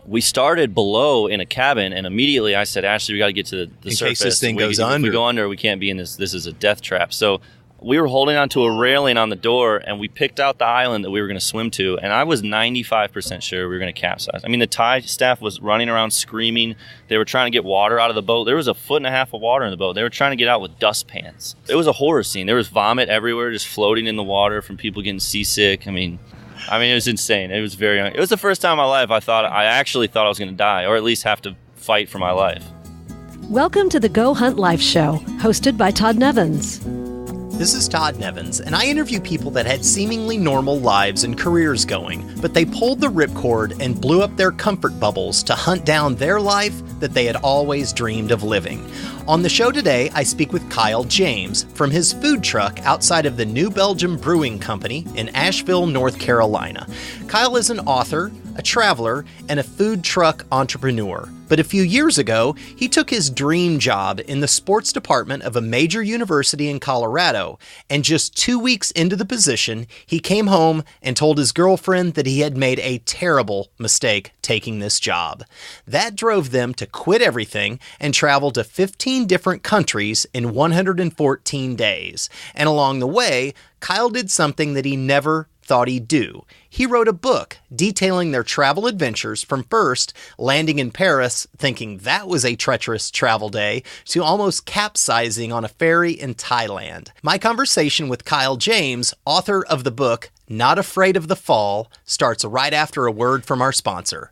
we started below in a cabin, and immediately I said, Ashley, we got to get to the surface. In case this thing goes under. If we go under, we can't be in this. This is a death trap. So we were holding onto a railing on the door, and we picked out the island that we were going to swim to, and I was 95% sure we were going to capsize. I mean, the Thai staff was running around screaming. They were trying to get water out of the boat. There was 1.5 feet of water in the boat. They were trying to get out with dustpans. It was a horror scene. There was vomit everywhere, just floating in the water from people getting seasick. I mean, it was insane. It was it was the first time in my life I actually thought I was going to die, or at least have to fight for my life. Welcome to the Go Hunt Life Show, hosted by Todd Nevins. This is Todd Nevins, and I interview people that had seemingly normal lives and careers going, but they pulled the ripcord and blew up their comfort bubbles to hunt down their life that they had always dreamed of living. On the show today, I speak with Kyle James from his food truck outside of the new Belgium Brewing Company in Asheville, North Carolina. Kyle is an author, a traveler, and a food truck entrepreneur. But a few years ago, he took his dream job in the sports department of a major university in Colorado, and just 2 weeks into the position, he came home and told his girlfriend that he had made a terrible mistake taking this job. That drove them to quit everything and travel to 15 different countries in 114 days. And along the way, Kyle did something that he never thought he'd do. He wrote a book detailing their travel adventures from first landing in Paris, thinking that was a treacherous travel day, to almost capsizing on a ferry in Thailand. My conversation with Kyle James, author of the book Not Afraid of the Fall, starts right after a word from our sponsor.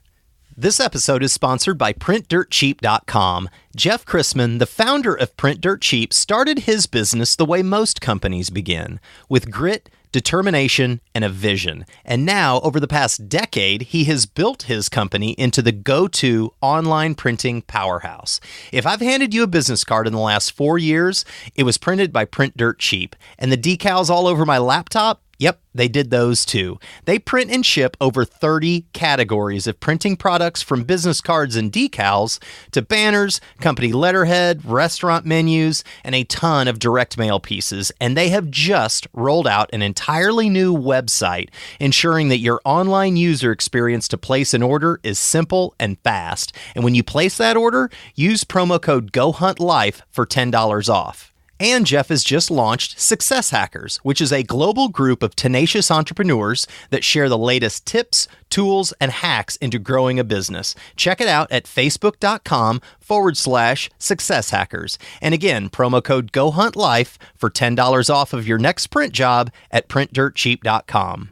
This episode is sponsored by PrintDirtCheap.com. Jeff Chrisman, the founder of Print Dirt Cheap, started his business the way most companies begin, with grit, determination, and a vision. And now, over the past decade, he has built his company into the go-to online printing powerhouse. If I've handed you a business card in the last 4 years, it was printed by Print Dirt Cheap. And the decals all over my laptop, yep, they did those too. They print and ship over 30 categories of printing products, from business cards and decals to banners, company letterhead, restaurant menus, and a ton of direct mail pieces. And they have just rolled out an entirely new website, ensuring that your online user experience to place an order is simple and fast. And when you place that order, use promo code GOHUNTLIFE for $10 off. And Jeff has just launched Success Hackers, which is a global group of tenacious entrepreneurs that share the latest tips, tools, and hacks into growing a business. Check it out at facebook.com/Success Hackers. And again, promo code GOHUNTLIFE for $10 off of your next print job at printdirtcheap.com.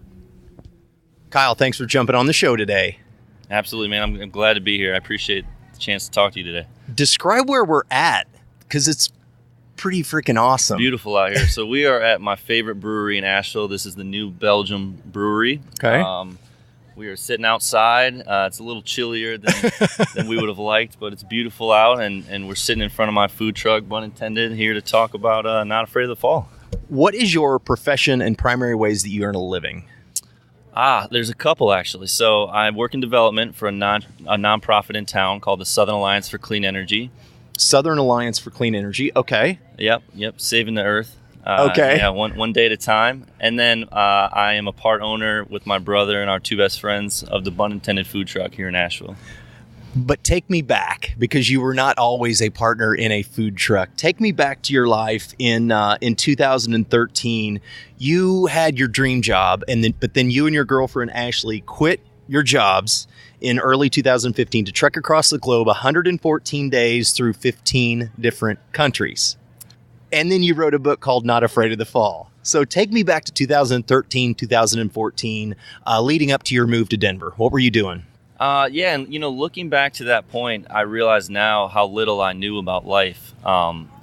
Kyle, thanks for jumping on the show today. Absolutely, man. I'm glad to be here. I appreciate the chance to talk to you today. Describe where we're at, because it's pretty freaking awesome. Beautiful out here. So we are at my favorite brewery in Asheville. This is the new Belgium Brewery. Okay. We are sitting outside. It's a little chillier than we would have liked, but it's beautiful out, and we're sitting in front of my food truck, Bun Intended, here to talk about Not Afraid of the Fall. What is your profession and primary ways that you earn a living? There's a couple, actually. So I work in development for a nonprofit in town called the Southern Alliance for Clean Energy. Southern Alliance for Clean Energy. Okay. Yep. Saving the earth. Okay. Yeah, one day at a time. And then I am a part owner with my brother and our two best friends of the Bun Intended food truck here in Asheville. But take me back, because you were not always a partner in a food truck. Take me back to your life in 2013. You had your dream job, but then you and your girlfriend Ashley quit your jobs in early 2015 to trek across the globe 114 days through 15 different countries. And then you wrote a book called Not Afraid of the Fall. So take me back to 2013, 2014, leading up to your move to Denver. What were you doing? And looking back to that point, I realize now how little I knew about life.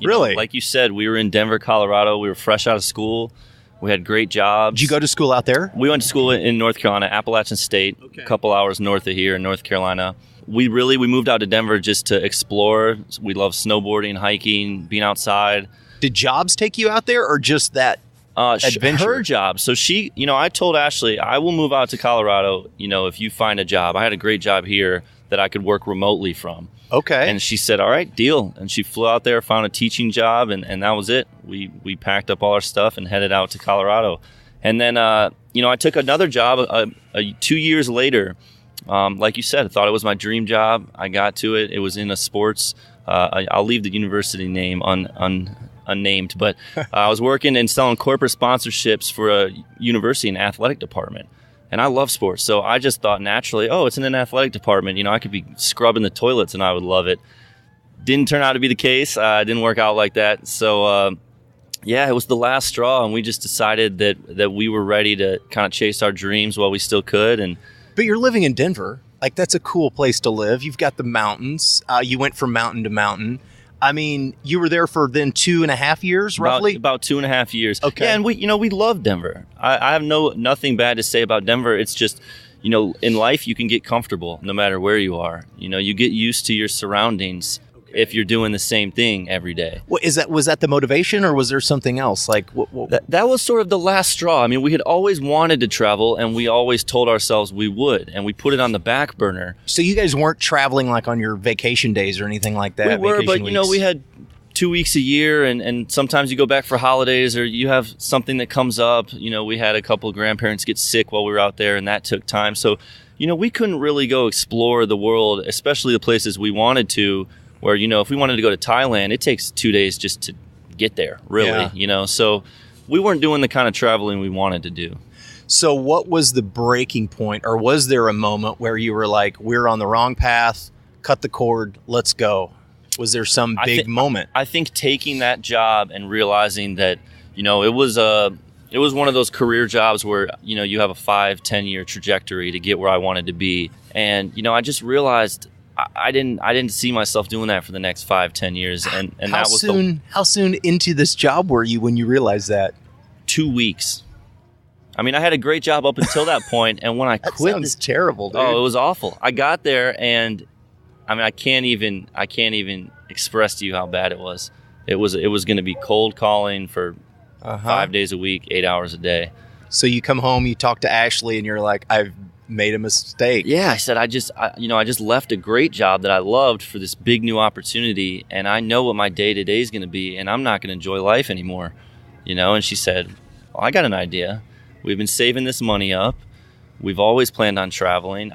Really? Like you said, we were in Denver, Colorado. We were fresh out of school. We had great jobs. Did you go to school out there? We went to school in North Carolina, Appalachian State, a couple hours north of here in North Carolina. We moved out to Denver just to explore. We love snowboarding, hiking, being outside. Did jobs take you out there, or just that adventure? Her job. So she, I told Ashley, I will move out to Colorado, if you find a job. I had a great job here that I could work remotely from. Okay. And she said, all right, deal. And she flew out there, found a teaching job, and that was it. We packed up all our stuff and headed out to Colorado. And then, I took another job 2 years later. Like you said, I thought it was my dream job. I got to it. It was in a sports. I'll leave the university name unnamed, but I was working and selling corporate sponsorships for a university and athletic department. And I love sports, so I just thought naturally, it's in an athletic department. I could be scrubbing the toilets and I would love it. Didn't turn out to be the case. It didn't work out like that. So, it was the last straw, and we just decided that we were ready to kind of chase our dreams while we still could. But you're living in Denver. Like, that's a cool place to live. You've got the mountains. You went from mountain to mountain. I mean, you were there for then 2.5 years, roughly? About 2.5 years. Okay. Yeah, and we love Denver. I have nothing bad to say about Denver. It's just, in life you can get comfortable no matter where you are. You get used to your surroundings if you're doing the same thing every day. Well, was that the motivation, or was there something else? Like what? That was sort of the last straw. I mean, we had always wanted to travel, and we always told ourselves we would, and we put it on the back burner. So you guys weren't traveling like on your vacation days or anything like that? We were, but we had 2 weeks a year, and sometimes you go back for holidays, or you have something that comes up. We had a couple of grandparents get sick while we were out there, and that took time. So, we couldn't really go explore the world, especially the places we wanted to, where, if we wanted to go to Thailand, it takes 2 days just to get there, really, So we weren't doing the kind of traveling we wanted to do. So what was the breaking point, or was there a moment where you were like, we're on the wrong path, cut the cord, let's go? Was there some big moment? I think taking that job and realizing that, it was one of those career jobs where, you have a 5-10 year trajectory to get where I wanted to be. And, I just realized I didn't see myself doing that for the next 5-10 years. And how soon into this job were you when you realized that? 2 weeks. I mean, I had a great job up until that point, and when I quit, sounds terrible, dude. Oh, it was awful. I got there, and I mean, I can't even express to you how bad it was. It was going to be cold calling for 5 days a week, 8 hours a day. So you come home, you talk to Ashley, and you're like, I've made a mistake. Yeah, I said, I just left a great job that I loved for this big new opportunity, and I know what my day-to-day is going to be, and I'm not going to enjoy life anymore. And she said, well, I got an idea. We've been saving this money up. We've always planned on traveling.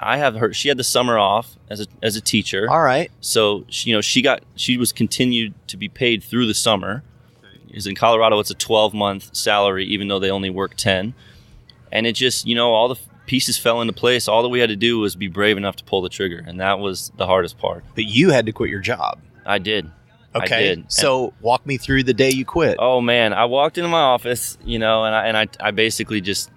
She had the summer off as a teacher. All right. So, she was continued to be paid through the summer. Because in Colorado, it's a 12-month salary, even though they only work 10. And it just, all the pieces fell into place. All that we had to do was be brave enough to pull the trigger, and that was the hardest part. But you had to quit your job. I did. Okay. I did. So walk me through the day you quit. Oh man, I walked into my office, and I basically just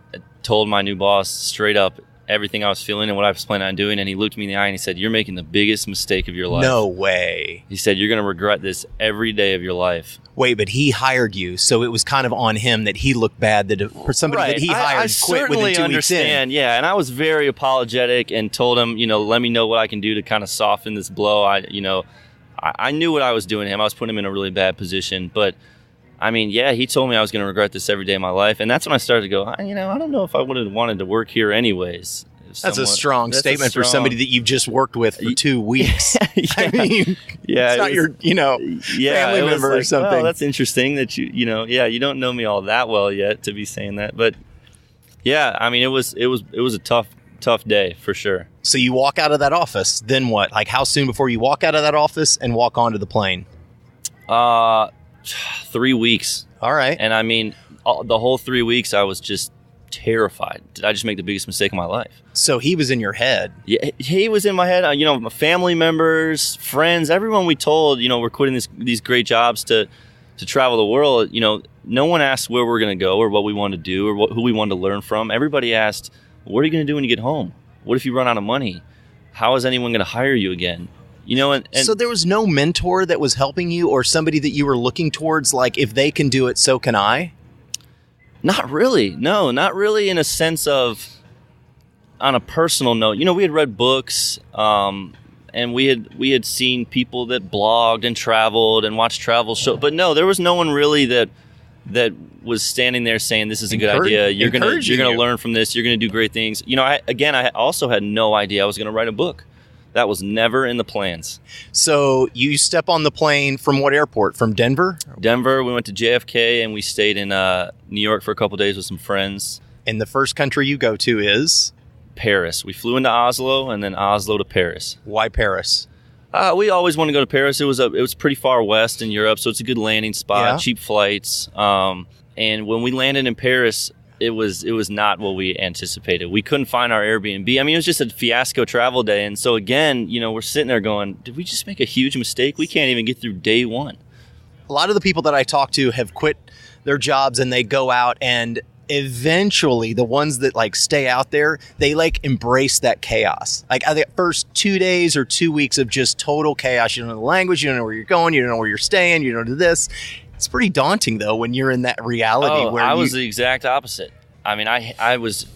told my new boss straight up everything I was feeling and what I was planning on doing, and he looked me in the eye and he said, "You're making the biggest mistake of your life." No way. He said, "You're going to regret this every day of your life." Wait, but he hired you, so it was kind of on him that he looked bad for somebody that he hired quit within 2 weeks in. Yeah, and I was very apologetic and told him, let me know what I can do to kind of soften this blow. I knew what I was doing to him. I was putting him in a really bad position, but I mean, yeah, he told me I was going to regret this every day of my life, and that's when I started to go, I don't know if I would have wanted to work here anyways. That's a strong statement for somebody that you've just worked with for 2 weeks. Yeah. I mean, it's not your, family member or something. Oh, that's interesting that you don't know me all that well yet to be saying that. But yeah, I mean, it was a tough day for sure. So you walk out of that office, then what? Like, how soon before you walk out of that office and walk onto the plane? 3 weeks. All right. And I mean, the whole 3 weeks, I was just terrified. Did I just make the biggest mistake of my life? So he was in your head. Yeah, he was in my head. My family members, friends, everyone we told, we're quitting these great jobs to travel the world. No one asked where we're going to go or what we want to do or who we wanted to learn from. Everybody asked, what are you going to do when you get home? What if you run out of money? How is anyone going to hire you again? And so there was no mentor that was helping you or somebody that you were looking towards, like, if they can do it, so can I? Not really. No, not really in a sense of on a personal note. We had read books and we had seen people that blogged and traveled and watched travel shows. But no, there was no one really that was standing there saying, this is a good idea. You're going to learn from this. You're going to do great things. I also had no idea I was going to write a book. That was never in the plans. So you step on the plane from what airport? From Denver? Denver. We went to JFK and we stayed in New York for a couple of days with some friends. And the first country you go to is? Paris. We flew into Oslo and then Oslo to Paris. Why Paris? We always want to go to Paris. It was pretty far west in Europe, so it's a good landing spot, cheap flights. And when we landed in Paris, it was not what we anticipated. We couldn't find our Airbnb. I mean, it was just a fiasco travel day. And so again, we're sitting there going, did we just make a huge mistake? We can't even get through day one. A lot of the people that I talk to have quit their jobs and they go out, and eventually the ones that like stay out there, they like embrace that chaos. Like the first 2 days or 2 weeks of just total chaos. You don't know the language, you don't know where you're going, you don't know where you're staying, you don't know this. It's pretty daunting though when you're in that reality. I was the exact opposite. I mean, I was,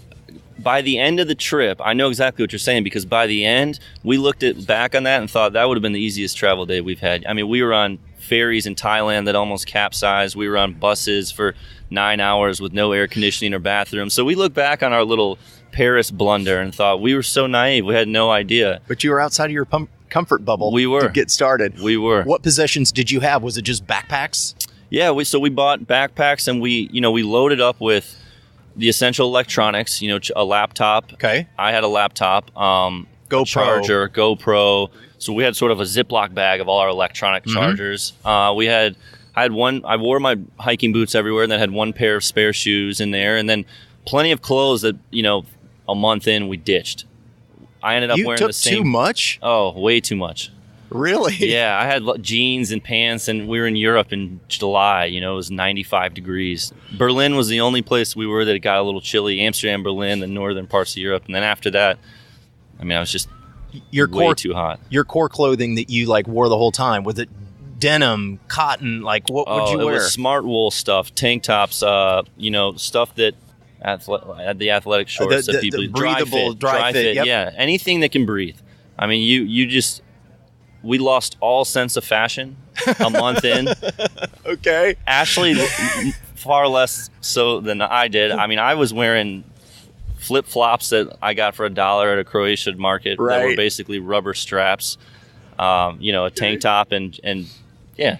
by the end of the trip, I know exactly what you're saying, because by the end, we looked back on that and thought that would have been the easiest travel day we've had. I mean, we were on ferries in Thailand that almost capsized. We were on buses for 9 hours with no air conditioning or bathroom. So we look back on our little Paris blunder and thought we were so naive. We had no idea. But you were outside of your comfort bubble. We were. To get started. We were. What possessions did you have? Was it just backpacks? Yeah, we bought backpacks, and we loaded up with the essential electronics, a laptop. Okay. I had a laptop, GoPro. a charger, GoPro. So we had sort of a Ziploc bag of all our electronic chargers. I wore my hiking boots everywhere, and then had one pair of spare shoes in there, and then plenty of clothes that, a month in we ditched. I ended up wearing the same. You took too much? Oh, way too much. Really? Yeah, I had jeans and pants, and we were in Europe in July. It was 95 degrees. Berlin was the only place we were that it got a little chilly. Amsterdam, Berlin, the northern parts of Europe. And then after that, I mean, I was just way too hot. Your core clothing that you wore the whole time, was it denim, cotton? What would you wear? It was smart wool stuff, tank tops, stuff that the athletic shorts that people the breathable, dry fit. Yep. Yeah, anything that can breathe. I mean, you just. We lost all sense of fashion a month in. Okay. Ashley, far less so than I did. I mean, I was wearing flip-flops that I got for $1 at a Croatian market that were basically rubber straps, a tank top, and yeah.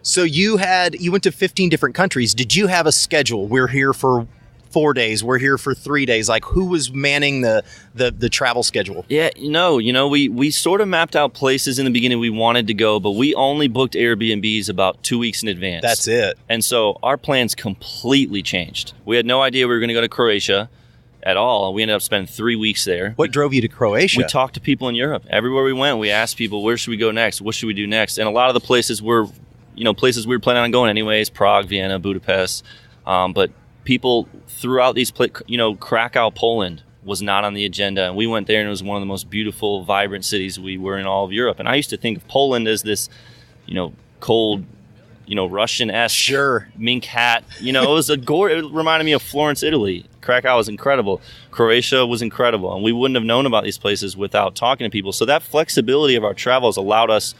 So you went to 15 different countries. Did you have a schedule? We're here for 4 days, we're here for 3 days. Who was manning the travel schedule? Yeah, we sort of mapped out places in the beginning we wanted to go, but we only booked Airbnbs about 2 weeks in advance. That's it. And so our plans completely changed. We had no idea we were going to go to Croatia at all. We ended up spending 3 weeks there. What drove you to Croatia? We talked to people in Europe. Everywhere we went, we asked people, where should we go next? What should we do next? And a lot of the places were, places we were planning on going anyways, Prague, Vienna, Budapest. But people throughout these Krakow, Poland was not on the agenda. And we went there, and it was one of the most beautiful, vibrant cities we were in all of Europe. And I used to think of Poland as this, cold, Russian-esque mink hat. It was it reminded me of Florence, Italy. Krakow was incredible. Croatia was incredible. And we wouldn't have known about these places without talking to people. So that flexibility of our travels allowed us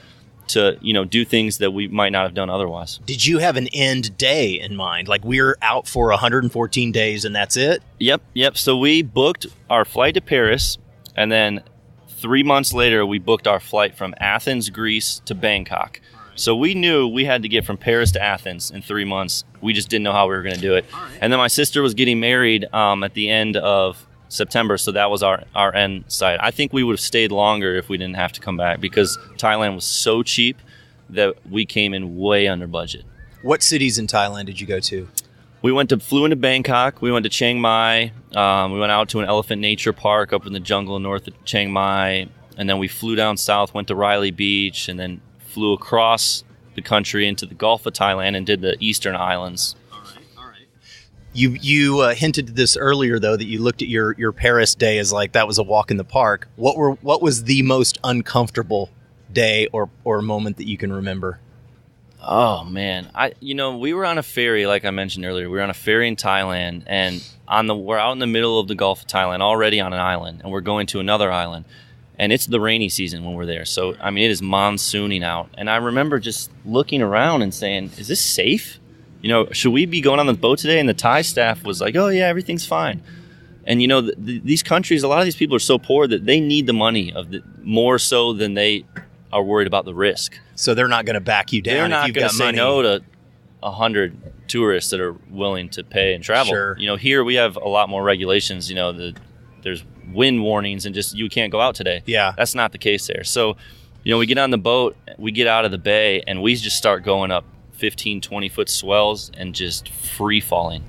to, do things that we might not have done otherwise. Did you have an end day in mind? We're out for 114 days and that's it? Yep. So we booked our flight to Paris, and then 3 months later, we booked our flight from Athens, Greece to Bangkok. So we knew we had to get from Paris to Athens in 3 months. We just didn't know how we were going to do it. And then my sister was getting married at the end of September, so that was our end site. I think we would have stayed longer if we didn't have to come back, because Thailand was so cheap that we came in way under budget. What cities in Thailand did you go to? We flew into Bangkok. We went to Chiang Mai. We went out to an elephant nature park up in the jungle north of Chiang Mai, and then we flew down south, went to Riley Beach, and then flew across the country into the Gulf of Thailand and did the eastern islands. You hinted to this earlier, though, that you looked at your Paris day as that was a walk in the park. What was the most uncomfortable day or moment that you can remember? Oh man, we were on a ferry, like I mentioned earlier. We were on a ferry in Thailand, and we're out in the middle of the Gulf of Thailand, already on an island, and we're going to another island, and it's the rainy season when we're there. So I mean, it is monsooning out, and I remember just looking around and saying, "Is this safe? Should we be going on the boat today?" And the Thai staff was like, "Oh yeah, everything's fine." And these countries, a lot of these people are so poor that they need the money more so than they are worried about the risk. So they're not going to back you down. They're not going to say no to 100 tourists that are willing to pay and travel. Sure. Here we have a lot more regulations. There's wind warnings and just, you can't go out today. Yeah. That's not the case there. So, we get on the boat, we get out of the bay, and we just start going up 15, 20-foot swells and just free falling.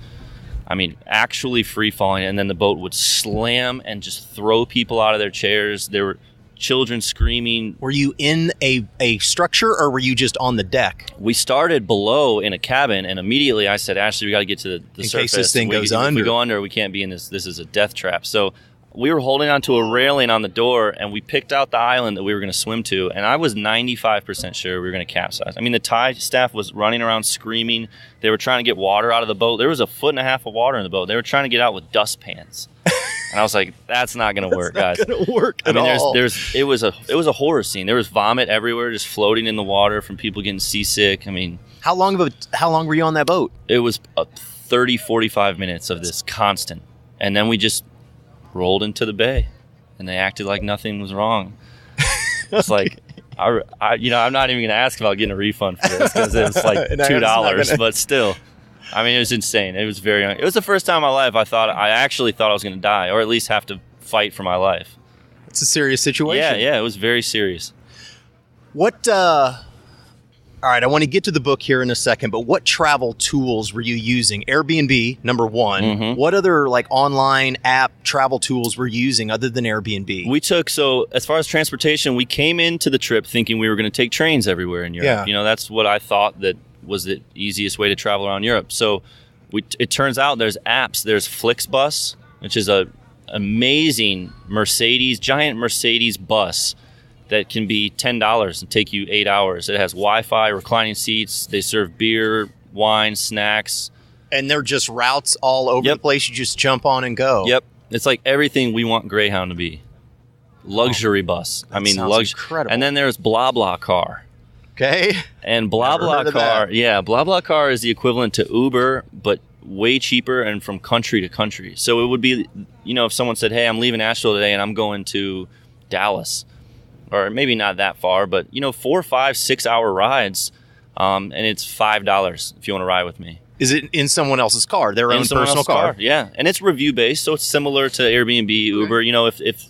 I mean, actually free falling. And then the boat would slam and just throw people out of their chairs. There were children screaming. Were you in a structure, or were you just on the deck? We started below in a cabin, and immediately I said, Ashley, we got to get to the surface. In case this thing goes under. If we go under, we can't be in this. This is a death trap. So we were holding onto a railing on the door, and we picked out the island that we were going to swim to, and I was 95% sure we were going to capsize. I mean, the Thai staff was running around screaming. They were trying to get water out of the boat. There was 1.5 foot of water in the boat. They were trying to get out with dustpans. And I was like, that's not going to work, guys. That's not going to work at all. It was a horror scene. There was vomit everywhere, just floating in the water from people getting seasick. I mean, how long were you on that boat? It was 30, 45 minutes of this constant. And then we just rolled into the bay, and they acted like nothing was wrong. It's like, I'm not even going to ask about getting a refund for this because it was like $2, but still. I mean, it was insane. It was it was the first time in my life I actually thought I was going to die, or at least have to fight for my life. It's a serious situation. Yeah, it was very serious. All right, I want to get to the book here in a second, but what travel tools were you using? Airbnb, number one. Mm-hmm. What other online app travel tools were you using other than Airbnb? So as far as transportation, we came into the trip thinking we were going to take trains everywhere in Europe. Yeah. That's what I thought that was the easiest way to travel around Europe. So it turns out there's apps. There's FlixBus, which is a amazing giant Mercedes bus that can be $10 and take you 8 hours. It has Wi-Fi, reclining seats. They serve beer, wine, snacks. And they're just routes all over the place. You just jump on and go. Yep. It's like everything we want Greyhound to be. Luxury bus. Sounds incredible. And then there's BlaBlaCar. Okay. And BlaBlaCar is the equivalent to Uber, but way cheaper and from country to country. So it would be, if someone said, hey, I'm leaving Asheville today and I'm going to Dallas, or maybe not that far, but 4, 5, 6 hour rides, and it's $5 if you want to ride with me. Is it in someone else's car, their own personal car? Yeah, and it's review based, so it's similar to Airbnb, Uber. If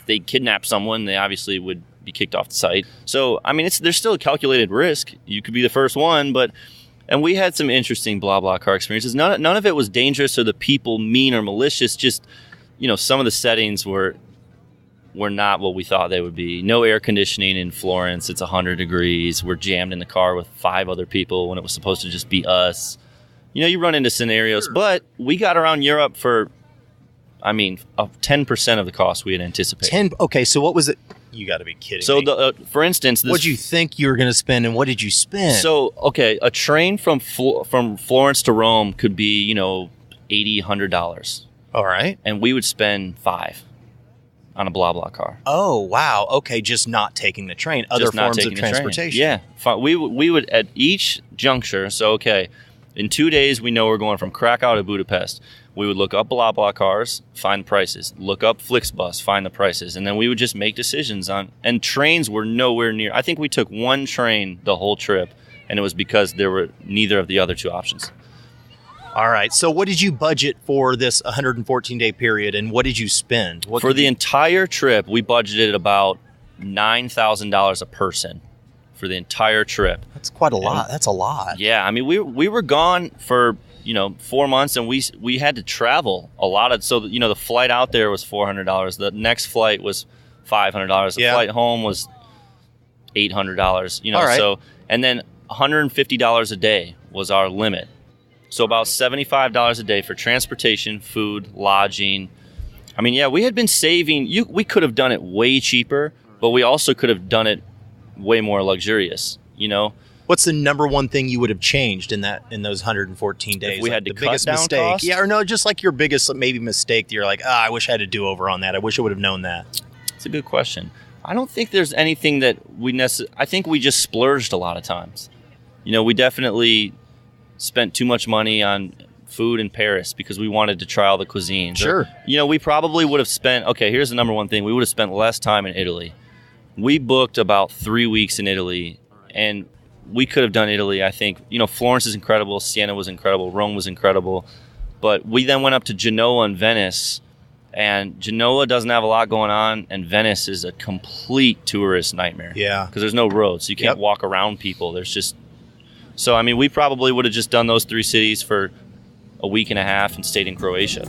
they kidnap someone, they obviously would be kicked off the site. So I mean, there's still a calculated risk. You could be the first one, and we had some interesting BlaBlaCar experiences. None of it was dangerous or the people mean or malicious. Just some of the settings were not what we thought they would be. No air conditioning in Florence. It's 100 degrees. We're jammed in the car with 5 other people when it was supposed to just be us. You run into scenarios, but we got around Europe for, 10% of the cost we had anticipated. Okay, so what was it? You got to be kidding me. So, for instance, what did you think you were going to spend, and what did you spend? So, okay, a train from Florence to Rome could be, $80, $100. All right, and we would spend $5 on a BlaBlaCar. Oh, wow. Okay, just not taking the train. Other forms of transportation. Yeah, we would at each juncture. So, okay, in 2 days we know we're going from Krakow to Budapest. We would look up BlaBlaCars, find the prices. Look up FlixBus, find the prices. And then we would just make decisions on. And trains were nowhere near. I think we took one train the whole trip, and it was because there were neither of the other two options. All right. So what did you budget for this 114-day period, and what did you spend? For the entire trip, we budgeted about $9,000 a person for the entire trip. That's quite a lot. That's a lot. Yeah. I mean, we were gone for 4 months, and we had to travel a lot. So the flight out there was $400. The next flight was $500. The flight home was $800. All right. So, and then $150 a day was our limit. So about $75 a day for transportation, food, lodging. I mean, yeah, we had been saving. We could have done it way cheaper, but we also could have done it way more luxurious. What's the number one thing you would have changed in those 114 days? If we had to the cut biggest down mistake. cost? Yeah, or no, just like your biggest maybe mistake that you're like, I wish I had a do-over on that. I wish I would have known that. It's a good question. I don't think there's anything that I think we just splurged a lot of times. We definitely spent too much money on food in Paris because we wanted to try all the cuisines. Sure. We probably would have spent, here's the number one thing. We would have spent less time in Italy. We booked about 3 weeks in Italy, and we could have done Italy, I think. Florence is incredible. Siena was incredible. Rome was incredible. But we then went up to Genoa and Venice, And Genoa doesn't have a lot going on, and Venice is a complete tourist nightmare. Yeah. Because there's no roads, so you can't walk around people. There's just... So, I mean, we probably would have just done those 3 cities for a week and a half and stayed in Croatia.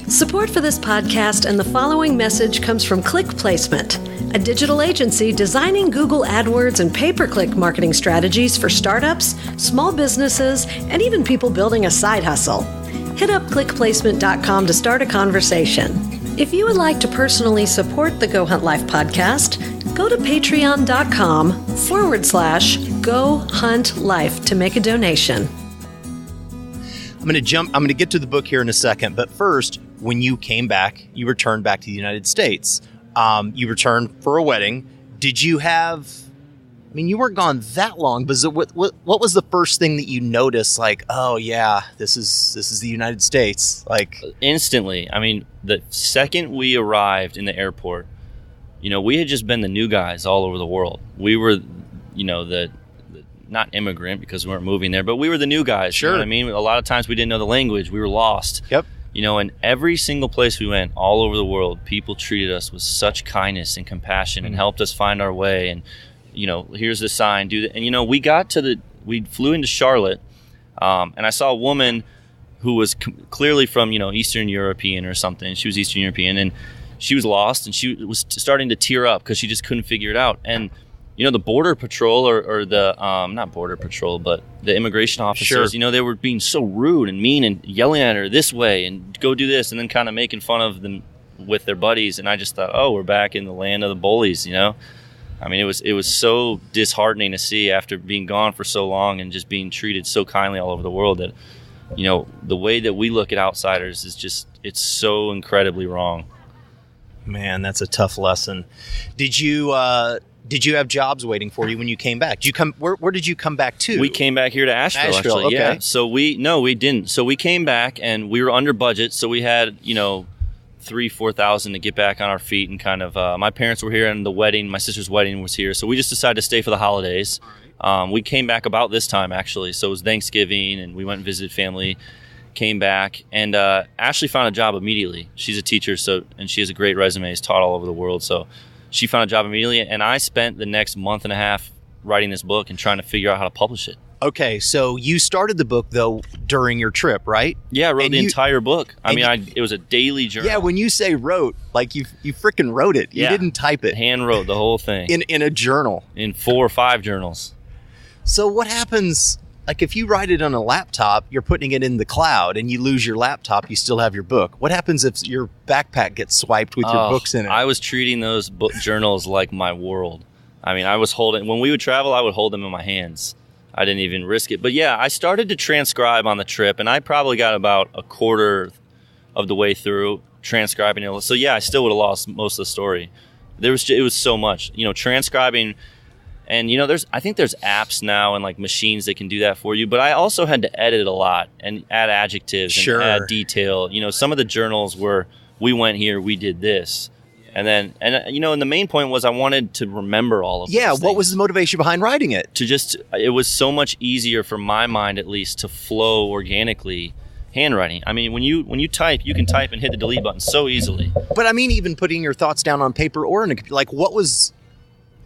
Support for this podcast and the following message comes from Click Placement, a digital agency designing Google AdWords and pay-per-click marketing strategies for startups, small businesses, and even people building a side hustle. Hit up clickplacement.com to start a conversation. If you would like to personally support the Go Hunt Life podcast, go to patreon.com/Go Hunt Life to make a donation. I'm going to get to the book here in a second, but first, when you came back, you returned back to the United States. You returned for a wedding. Did you have... I mean, you weren't gone that long, but what was the first thing that you noticed? Like, oh yeah, this is the United States. Like instantly. I mean, the second we arrived in the airport, we had just been the new guys all over the world. We were, the not immigrant because we weren't moving there, but we were the new guys. Sure. You know what I mean? A lot of times we didn't know the language. We were lost. Yep. And every single place we went all over the world, people treated us with such kindness and compassion and helped us find our way. And here's the sign, do that. And, we flew into Charlotte, and I saw a woman who was clearly from, Eastern European or something. She was Eastern European, and she was lost, and she was starting to tear up because she just couldn't figure it out. And, the Border Patrol or the, not Border Patrol, but the immigration officers, sure. They were being so rude and mean and yelling at her this way and go do this, and then kind of making fun of them with their buddies. And I just thought, oh, we're back in the land of the bullies, I mean, it was so disheartening to see after being gone for so long and just being treated so kindly all over the world that, the way that we look at outsiders is just, it's so incredibly wrong. Man, that's a tough lesson. Did you have jobs waiting for you when you came back? Did you come? Where did you come back to? We came back here to Asheville actually. Okay. Yeah. So we didn't. So we came back and we were under budget. So we had, $3,000-4,000 to get back on our feet and kind of, my parents were here and the wedding, my sister's wedding was here. So we just decided to stay for the holidays. We came back about this time actually. So it was Thanksgiving and we went and visited family, came back, and Ashley found a job immediately. She's a teacher, and she has a great resume, has taught all over the world. So she found a job immediately, and I spent the next month and a half writing this book and trying to figure out how to publish it. Okay, so you started the book, though, during your trip, right? Yeah, I wrote the entire book. It was a daily journal. Yeah, when you say wrote, like you freaking wrote it. You didn't type it. Hand wrote the whole thing. In a journal. In 4 or 5 journals. So what happens, like if you write it on a laptop, you're putting it in the cloud, and you lose your laptop, you still have your book. What happens if your backpack gets swiped with your books in it? I was treating those book journals like my world. I mean, I was holding, when we would travel, I would hold them in my hands. I didn't even risk it. But yeah, I started to transcribe on the trip, and I probably got about a quarter of the way through transcribing it. So yeah, I still would have lost most of the story. It was so much, transcribing. And I think there's apps now and like machines that can do that for you. But I also had to edit a lot and add adjectives and add detail. Some of the journals were, we went here, we did this. And then, and the main point was I wanted to remember all of those things. What was the motivation behind writing it? It was so much easier for my mind, at least, to flow organically handwriting. I mean, when you type, you can type and hit the delete button so easily. But I mean, even putting your thoughts down on paper or in a computer, like what was,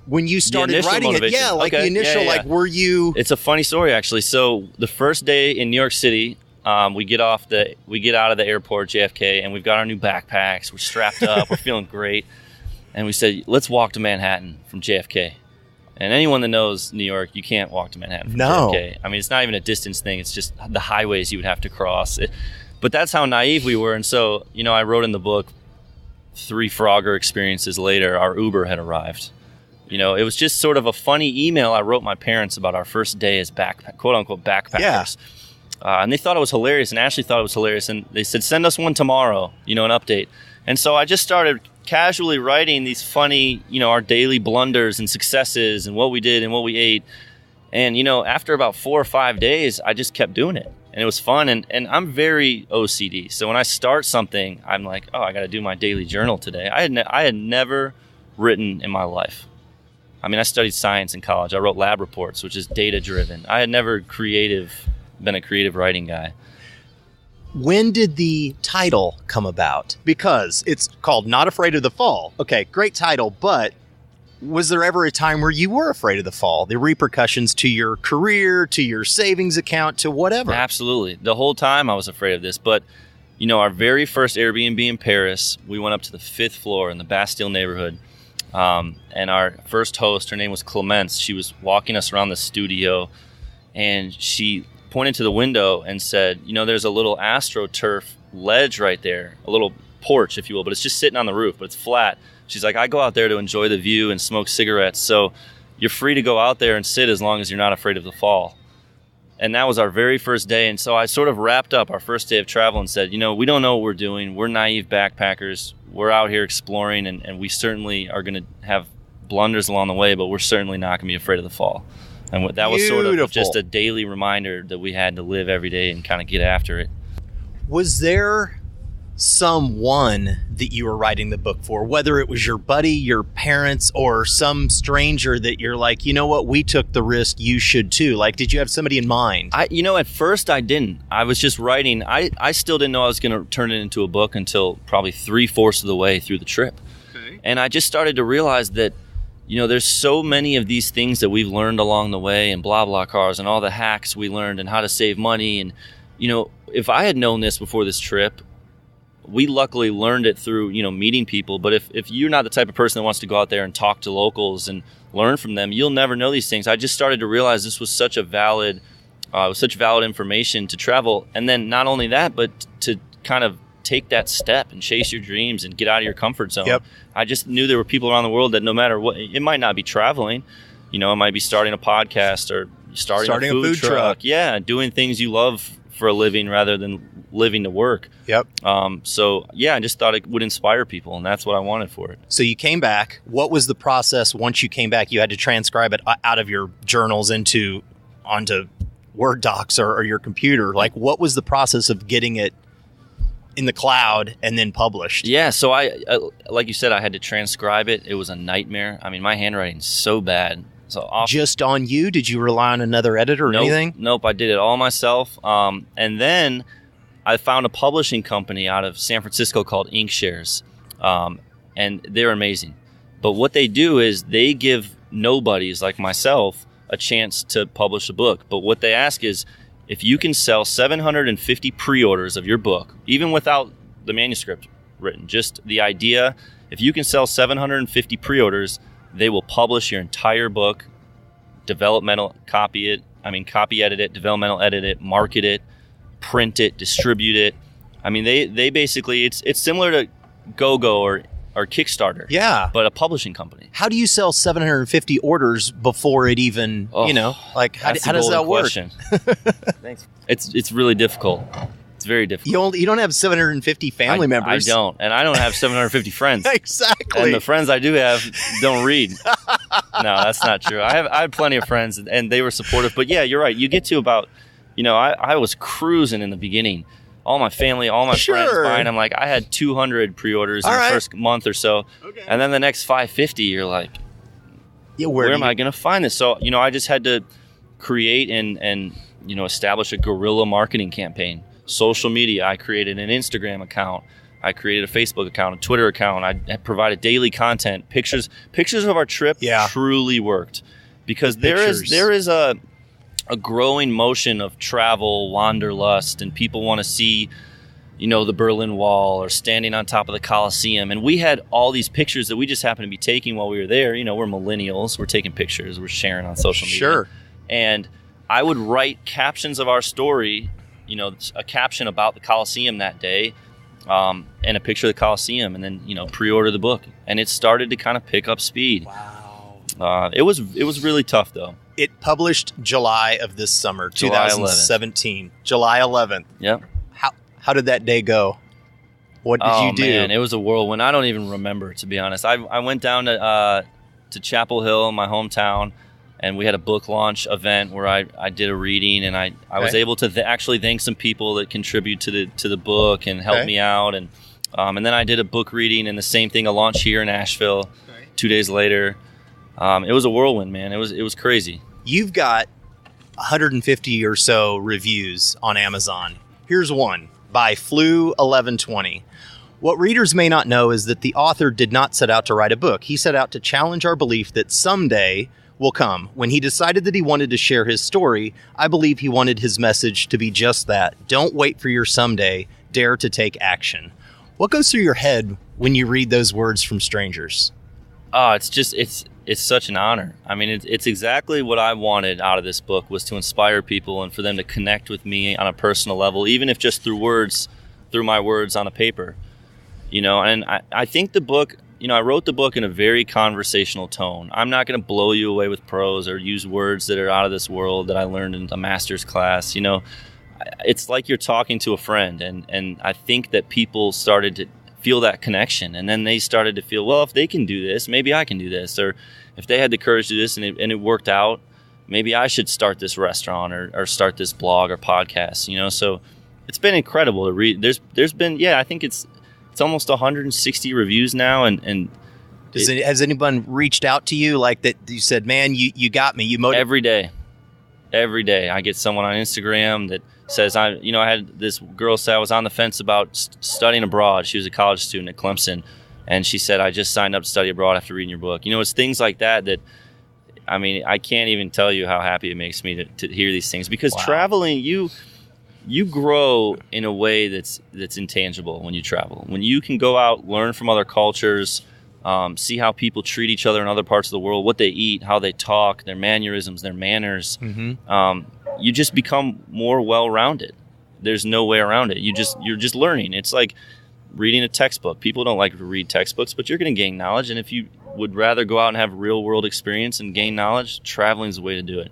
when you started writing motivation. it? Yeah, like the initial, like were you? It's a funny story, actually. So the first day in New York City, we get out of the airport, JFK, and we've got our new backpacks. We're strapped up. We're feeling great. And we said, let's walk to Manhattan from JFK. And anyone that knows New York, you can't walk to Manhattan from JFK. I mean, it's not even a distance thing. It's just the highways you would have to cross. But that's how naive we were. And so, I wrote in the book, 3 Frogger experiences later, our Uber had arrived. It was just sort of a funny email I wrote my parents about our first day as quote-unquote backpackers. Yeah. And they thought it was hilarious, and Ashley thought it was hilarious, and they said, send us one tomorrow, an update. And so I just started casually writing these funny, our daily blunders and successes and what we did and what we ate. And, after about 4 or 5 days, I just kept doing it. And it was fun, and I'm very OCD. So when I start something, I'm like, oh, I got to do my daily journal today. I had never written in my life. I mean, I studied science in college. I wrote lab reports, which is data-driven. I had never been a creative writing guy. When did the title come about? Because it's called Not Afraid of the Fall. Okay, great title, but was there ever a time where you were afraid of the fall? The repercussions to your career, to your savings account, to whatever? Absolutely. The whole time I was afraid of this, but our very first Airbnb in Paris, we went up to the 5th floor in the Bastille neighborhood. And our first host, her name was Clemence. She was walking us around the studio, and she pointed to the window and said, there's a little AstroTurf ledge right there, a little porch, if you will, but it's just sitting on the roof, but it's flat. She's like, I go out there to enjoy the view and smoke cigarettes, so you're free to go out there and sit as long as you're not afraid of the fall. And that was our very first day, and so I sort of wrapped up our first day of travel and said, we don't know what we're doing. We're naive backpackers. We're out here exploring, and we certainly are going to have blunders along the way, but we're certainly not going to be afraid of the fall. And that was sort of just a daily reminder that we had to live every day and kind of get after it. Was there someone that you were writing the book for, whether it was your buddy, your parents, or some stranger that you're like, what, we took the risk, you should too? Like, did you have somebody in mind? At first I didn't. I was just writing. I still didn't know I was going to turn it into a book until probably 3/4 of the way through the trip. Okay. And I just started to realize that there's so many of these things that we've learned along the way, and BlaBlaCars and all the hacks we learned and how to save money. And, if I had known this before this trip, we luckily learned it through, meeting people. But if you're not the type of person that wants to go out there and talk to locals and learn from them, you'll never know these things. I just started to realize this was such valid information to travel. And then not only that, but to kind of take that step and chase your dreams and get out of your comfort zone. Yep. I just knew there were people around the world that no matter what, it might not be traveling, it might be starting a podcast or starting a food truck. Yeah, doing things you love for a living rather than living to work. Yep. I just thought it would inspire people, and that's what I wanted for it. So you came back. What was the process once you came back? You had to transcribe it out of your journals onto Word docs or your computer. Like, what was the process of getting it in the cloud and then published? Yeah, so I like you said, I had to transcribe it. It was a nightmare. I mean, my handwriting's so bad. So just on you? Did you rely on another editor or anything? Nope, I did it all myself. And then I found a publishing company out of San Francisco called Inkshares, and they're amazing. But what they do is they give nobodies like myself a chance to publish a book. But what they ask is, if you can sell 750 pre-orders of your book, even without the manuscript written, just the idea, if you can sell 750 pre-orders, they will publish your entire book, copy edit it, developmental edit it, market it, print it, distribute it. I mean, they basically, it's similar to GoGo or Kickstarter. Yeah. But a publishing company. How do you sell 750 orders before it even, how does that work? Thanks. It's really difficult. It's very difficult. You don't have 750 family members. I don't. And I don't have 750 friends. Exactly. And the friends I do have don't read. No, that's not true. I have plenty of friends, and they were supportive. But yeah, you're right. You get to about, I was cruising in the beginning. All my family, all my friends buying. I'm like, I had 200 pre-orders in the first month or so. Okay. And then the next 550, you're like, where am I going to find this? So, I just had to create and establish a guerrilla marketing campaign. Social media, I created an Instagram account. I created a Facebook account, a Twitter account. I provided daily content. Pictures of our trip truly worked. Because there is a growing motion of travel, wanderlust, and people want to see, the Berlin Wall or standing on top of the Colosseum. And we had all these pictures that we just happened to be taking while we were there. We're millennials. We're taking pictures. We're sharing on social media. Sure. And I would write captions of our story, a caption about the Colosseum that day, and a picture of the Colosseum, and then, pre-order the book. And it started to kind of pick up speed. Wow. It was really tough, though. It published July of this summer, 2017. July 11th. Yep. How did that day go? What did you do? Man, it was a whirlwind. I don't even remember, to be honest. I went down to Chapel Hill, my hometown, and we had a book launch event where I did a reading, and I was able to actually thank some people that contribute to the book and helped me out, and then I did a book reading and the same thing, a launch here in Asheville. 2 days later. It was a whirlwind, man. It was crazy. You've got 150 or so reviews on Amazon. Here's one. by Flu1120. What readers may not know is that the author did not set out to write a book. He set out to challenge our belief that someday will come. When he decided that he wanted to share his story, I believe he wanted his message to be just that. Don't wait for your someday. Dare to take action. What goes through your head when you read those words from strangers? Oh, it's such an honor. I mean, it's exactly what I wanted out of this book, was to inspire people and for them to connect with me on a personal level, even if just through my words on a paper. And I think the book, I wrote the book in a very conversational tone. I'm not going to blow you away with prose or use words that are out of this world that I learned in a master's class. It's like you're talking to a friend. And I think that people started to feel that connection. And then they started to feel, well, if they can do this, maybe I can do this. Or if they had the courage to do this and it worked out, maybe I should start this restaurant or start this blog or podcast. So it's been incredible to read. There's been, I think it's almost 160 reviews now, and has anyone reached out to you like that? You said, "Man, you got me." You motivated every day. I get someone on Instagram that says, I had this girl say I was on the fence about studying abroad. She was a college student at Clemson, and she said, "I just signed up to study abroad after reading your book." It's things like that. I mean, I can't even tell you how happy it makes me to hear these things, because traveling, you grow in a way that's intangible when you travel. When you can go out, learn from other cultures, see how people treat each other in other parts of the world, what they eat, how they talk, their mannerisms, their manners, you just become more well-rounded. There's no way around it. You're just learning. It's like reading a textbook. People don't like to read textbooks, but you're going to gain knowledge. And if you would rather go out and have real-world experience and gain knowledge, traveling is the way to do it.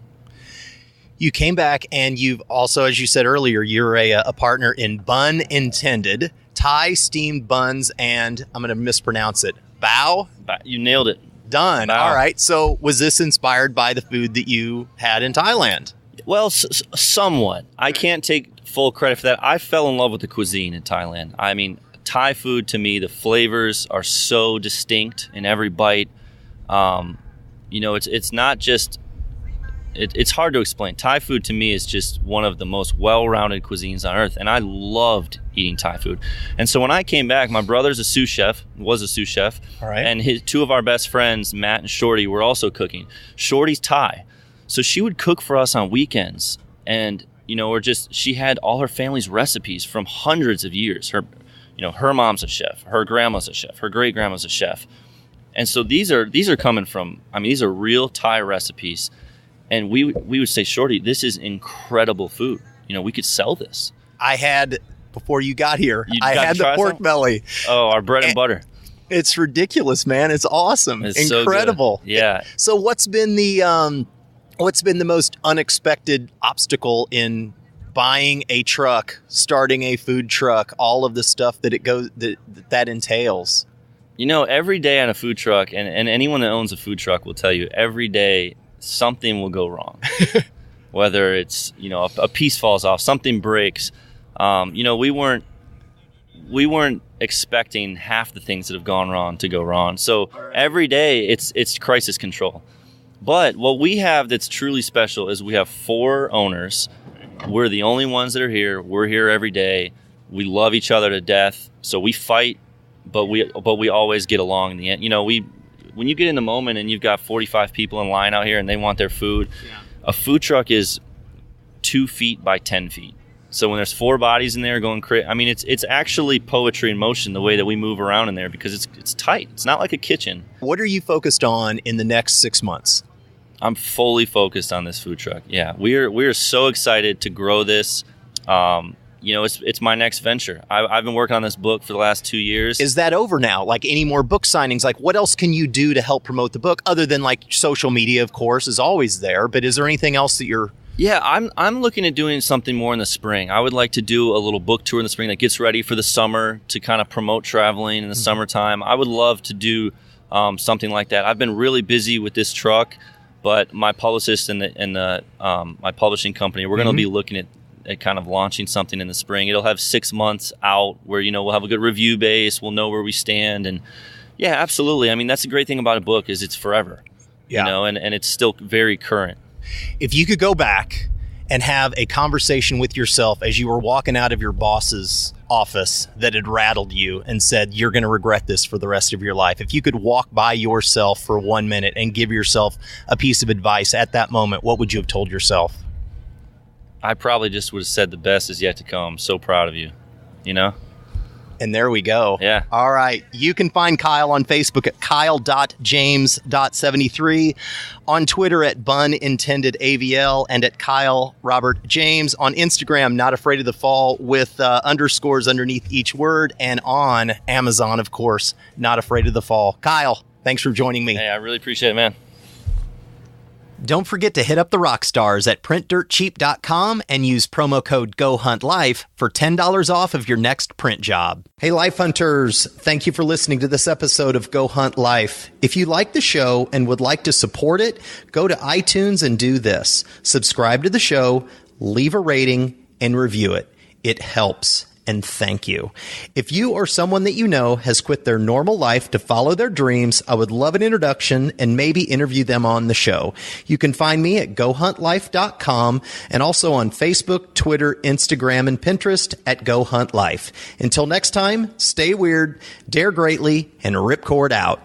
You came back, and you've also, as you said earlier, you're a partner in Bun Intended, Thai steamed buns, and I'm going to mispronounce it, bao? You nailed it. Done. Bao. All right. So was this inspired by the food that you had in Thailand? Well, somewhat. I can't take full credit for that. I fell in love with the cuisine in Thailand. I mean, Thai food, to me, the flavors are so distinct in every bite. It's not just... It's hard to explain. Thai food to me is just one of the most well-rounded cuisines on earth, and I loved eating Thai food. And so when I came back, my brother's was a sous chef, all right, and two of our best friends, Matt and Shorty, were also cooking. Shorty's Thai, so she would cook for us on weekends, and she had all her family's recipes from hundreds of years. Her mom's a chef, her grandma's a chef, her great grandma's a chef, and so these are coming from. I mean, these are real Thai recipes. And we would say, Shorty, this is incredible food. We could sell this. I had, before you got here, I had the pork belly. Oh, our bread and butter. It's ridiculous, man. It's awesome. It's incredible. So good. Yeah. So what's been the most unexpected obstacle in buying a truck, starting a food truck, all of the stuff that entails? Every day on a food truck, and anyone that owns a food truck will tell you, every day something will go wrong. Whether it's a piece falls off, something breaks. We weren't expecting half the things that have gone wrong to go wrong. So every day it's crisis control. But what we have that's truly special is we have 4 owners. We're the only ones that are here. We're here every day. We love each other to death. So we fight, but we always get along in the end. When you get in the moment and you've got 45 people in line out here and they want their food, a food truck is 2 feet by 10 feet. So when there's 4 bodies in there going crazy, I mean, it's actually poetry in motion the way that we move around in there, because it's tight. It's not like a kitchen. What are you focused on in the next 6 months? I'm fully focused on this food truck. Yeah, we're so excited to grow this. It's my next venture. I've been working on this book for the last 2 years. Is that over now? Like, any more book signings? Like, what else can you do to help promote the book, other than like social media, of course, is always there. But is there anything else that you're... Yeah, I'm looking at doing something more in the spring. I would like to do a little book tour in the spring that gets ready for the summer to kind of promote traveling in the summertime. I would love to do something like that. I've been really busy with this truck, but my publicist and my publishing company, we're going to be looking at kind of launching something in the spring. It'll have 6 months out where, we'll have a good review base. We'll know where we stand. And yeah, absolutely. I mean, that's the great thing about a book is it's forever, and it's still very current. If you could go back and have a conversation with yourself as you were walking out of your boss's office that had rattled you and said, you're going to regret this for the rest of your life. If you could walk by yourself for 1 minute and give yourself a piece of advice at that moment, what would you have told yourself? I probably just would have said the best is yet to come. So proud of you, you know? And there we go. Yeah. All right. You can find Kyle on Facebook at kyle.james.73, on Twitter at Bun Intended AVL, and at Kyle Robert James, on Instagram, Not Afraid of the Fall, with underscores underneath each word, and on Amazon, of course, Not Afraid of the Fall. Kyle, thanks for joining me. Hey, I really appreciate it, man. Don't forget to hit up the rock stars at printdirtcheap.com and use promo code GoHuntLife for $10 off of your next print job. Hey, Life Hunters, thank you for listening to this episode of Go Hunt Life. If you like the show and would like to support it, go to iTunes and do this. Subscribe to the show, leave a rating, and review it. It helps. And thank you. If you or someone that you know has quit their normal life to follow their dreams, I would love an introduction and maybe interview them on the show. You can find me at GoHuntLife.com and also on Facebook, Twitter, Instagram, and Pinterest at Go Hunt Life. Until next time, stay weird, dare greatly, and ripcord out.